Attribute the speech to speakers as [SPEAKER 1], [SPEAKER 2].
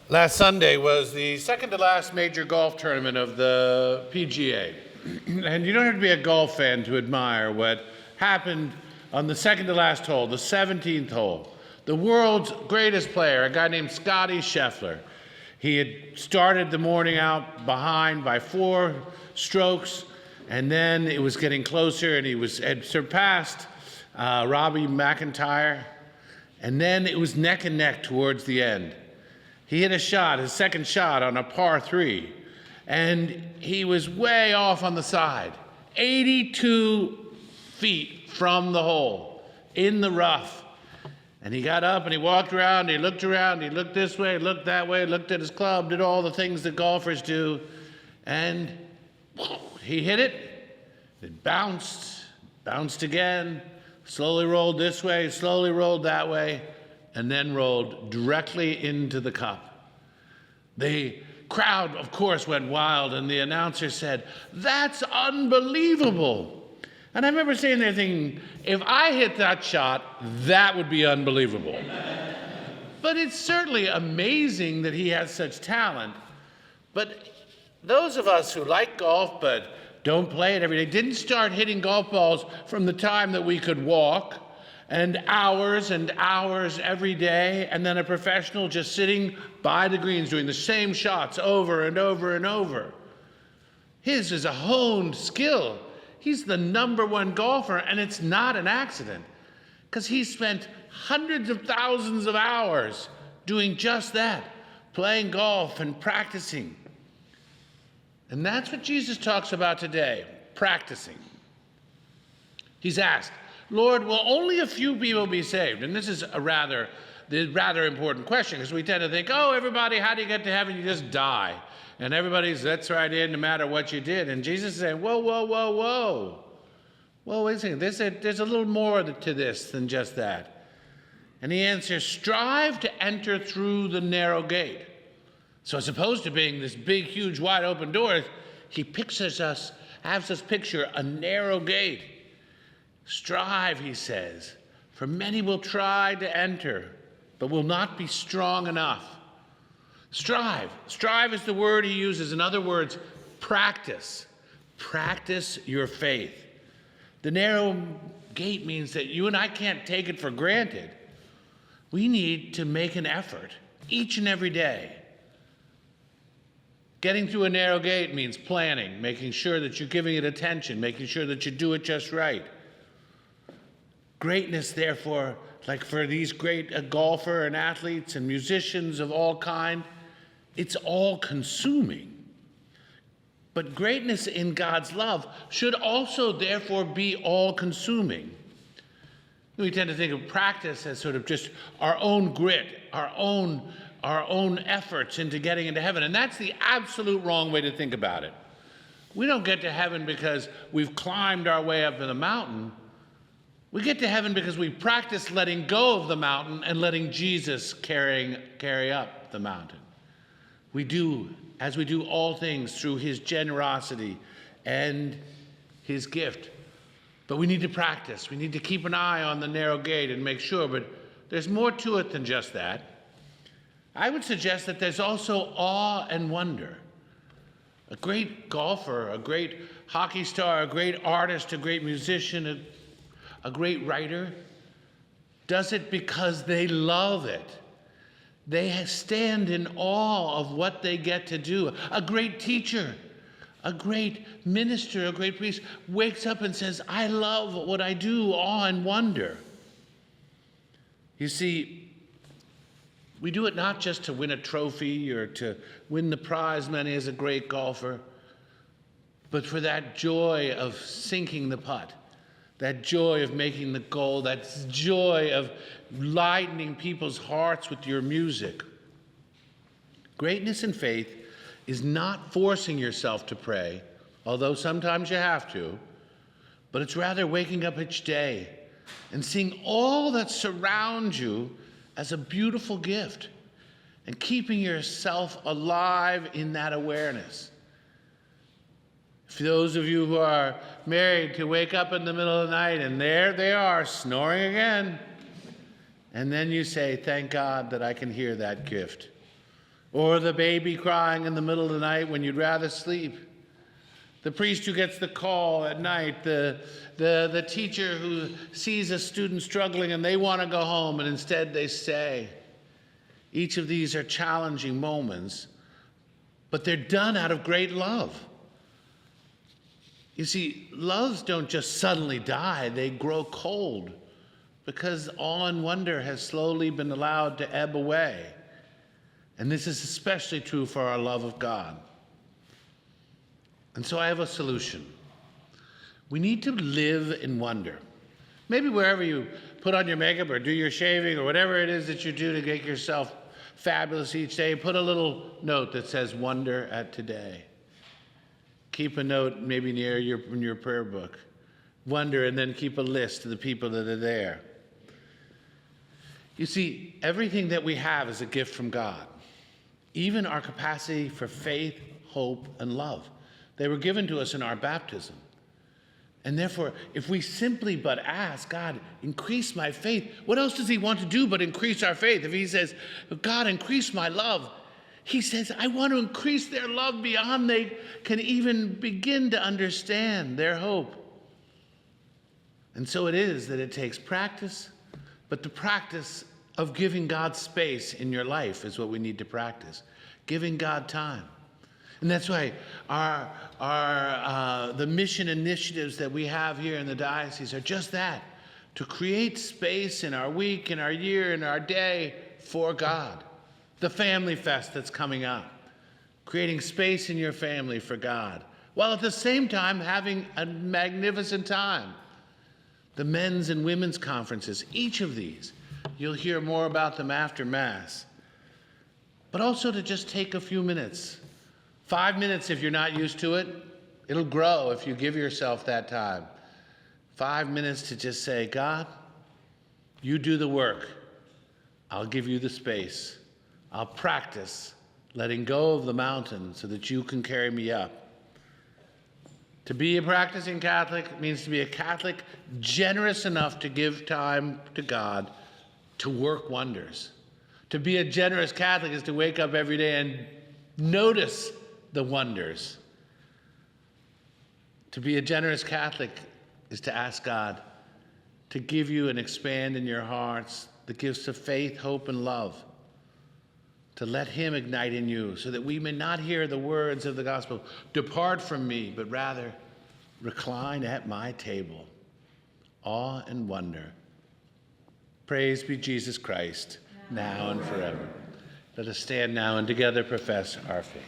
[SPEAKER 1] Last Sunday was the second to last major golf tournament of the PGA. And you don't have to be a golf fan to admire what happened on the second to last hole, the 17th hole. The world's greatest player, a guy named Scotty Scheffler. He had started the morning out behind by 4 strokes, and then it was getting closer, and had surpassed Robbie McIntyre, and then it was neck and neck towards the end. He hit a shot, his second shot on a par 3, and he was way off on the side, 82 feet from the hole, in the rough. And he got up and he walked around, he looked this way, looked that way, looked at his club, did all the things that golfers do, and he hit it. It bounced again, slowly rolled this way, slowly rolled that way, and then rolled directly into the cup. The crowd, of course, went wild, and the announcer said, "That's unbelievable." And I remember sitting there thinking, if I hit that shot, that would be unbelievable. But it's certainly amazing that he has such talent. But those of us who like golf but don't play it every day didn't start hitting golf balls from the time that we could walk, and hours every day, and then a professional just sitting by the greens doing the same shots over and over and over. His is a honed skill. He's the #1 golfer, and it's not an accident, because he spent hundreds of thousands of hours doing just that, playing golf and practicing. And that's what Jesus talks about today, practicing. He's asked, "Lord, will only a few people be saved?" And this is a rather important question, because we tend to think, oh, everybody, how do you get to heaven? You just die. And that's right in, no matter what you did. And Jesus is saying, whoa. Well, wait a second. There's a little more to this than just that. And he answers, strive to enter through the narrow gate. So as opposed to being this big, huge, wide open door, he has us picture a narrow gate. Strive, he says, for many will try to enter, but will not be strong enough. Strive. Strive is the word he uses. In other words, practice. Practice your faith. The narrow gate means that you and I can't take it for granted. We need to make an effort each and every day. Getting through a narrow gate means planning, making sure that you're giving it attention, making sure that you do it just right. Greatness, therefore, like for these great golfer and athletes and musicians of all kind, it's all-consuming. But greatness in God's love should also, therefore, be all-consuming. We tend to think of practice as sort of just our own grit, our own efforts into getting into heaven, and that's the absolute wrong way to think about it. We don't get to heaven because we've climbed our way up to the mountain. We get to heaven because we practice letting go of the mountain and letting Jesus carry up the mountain. We do all things through his generosity and his gift. But we need to practice. We need to keep an eye on the narrow gate and make sure, but there's more to it than just that. I would suggest that there's also awe and wonder. A great golfer, a great hockey star, a great artist, a great musician, a great writer does it because they love it. They stand in awe of what they get to do. A great teacher, a great minister, a great priest wakes up and says, I love what I do, awe and wonder. You see, we do it not just to win a trophy or to win the prize money as a great golfer, but for that joy of sinking the putt. That joy of making the goal, that joy of lightening people's hearts with your music. Greatness in faith is not forcing yourself to pray, although sometimes you have to, but it's rather waking up each day and seeing all that surrounds you as a beautiful gift and keeping yourself alive in that awareness. For those of you who are married, to wake up in the middle of the night and there they are snoring again. And then you say, thank God that I can hear that gift. or the baby crying in the middle of the night when you'd rather sleep, the priest who gets the call at night, the teacher who sees a student struggling and they want to go home and instead they stay. Each of these are challenging moments, but they're done out of great love. You see, loves don't just suddenly die, they grow cold because awe and wonder has slowly been allowed to ebb away. And this is especially true for our love of God. And so I have a solution. We need to live in wonder. Maybe wherever you put on your makeup or do your shaving or whatever it is that you do to make yourself fabulous each day, put a little note that says wonder at today. Keep a note maybe near in your prayer book. Wonder, and then keep a list of the people that are there. You see, everything that we have is a gift from God. Even our capacity for faith, hope, and love. They were given to us in our baptism. And therefore, if we simply but ask, God, increase my faith, what else does he want to do but increase our faith? If he says, God, increase my love, he says, I want to increase their love beyond they can even begin to understand their hope. And so it is that it takes practice, but the practice of giving God space in your life is what we need to practice. Giving God time. And that's why the mission initiatives that we have here in the diocese are just that, to create space in our week, in our year, in our day for God. The Family Fest that's coming up, creating space in your family for God, while at the same time having a magnificent time. The men's and women's conferences, each of these, you'll hear more about them after Mass. But also to just take a few minutes. 5 minutes if you're not used to it. It'll grow if you give yourself that time. 5 minutes to just say, God, you do the work. I'll give you the space. I'll practice letting go of the mountain so that you can carry me up. To be a practicing Catholic means to be a Catholic generous enough to give time to God to work wonders. To be a generous Catholic is to wake up every day and notice the wonders. To be a generous Catholic is to ask God to give you and expand in your hearts the gifts of faith, hope, and love. To let him ignite in you so that we may not hear the words of the gospel, depart from me, but rather recline at my table. Awe and wonder. Praise be Jesus Christ, now and forever. Let us stand now and together profess our faith.